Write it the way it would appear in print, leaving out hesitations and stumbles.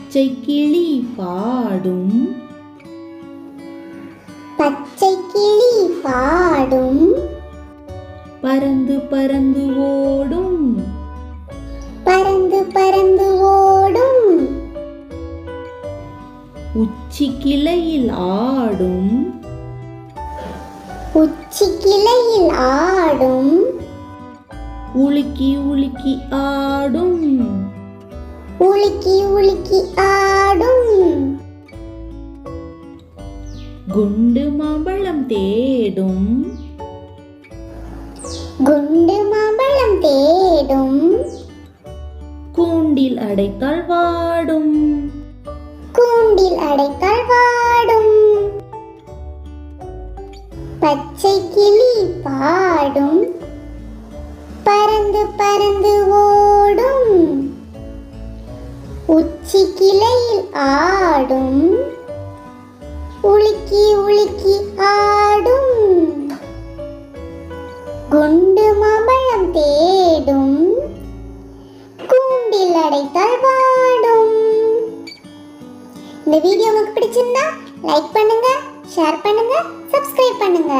பச்சை கிளி பாடும் பச்சை கிளி பாடும் பறந்து பறந்து ஓடும் பறந்து பறந்து ஓடும் உச்சி கிளையில் ஆடும் உச்சி கிளையில் ஆடும் உலுக்கி உலுக்கி ஆடும் உலுக்கி உலுக்கி ஆடும் குண்டு மாம்பழம் தேடும் குண்டு மாம்பழம் தேடும் கூண்டில் அடைத்தால் வாடும் கூண்டில் அடைத்தால் வாடும் பச்சை கிளி பாடும் பறந்து பறந்து ஓடும் உச்சி கிளையில் ஆடும் உலுக்கி உலுக்கி ஆடும் குண்டு மாம்பழம் தேடும் கூண்டில் அடைத்தால் வாடும். இந்த வீடியோ உங்களுக்கு பிடிச்சிருந்தா லைக் பண்ணுங்க, ஷேர் பண்ணுங்க, சப்ஸ்கிரைப் பண்ணுங்க.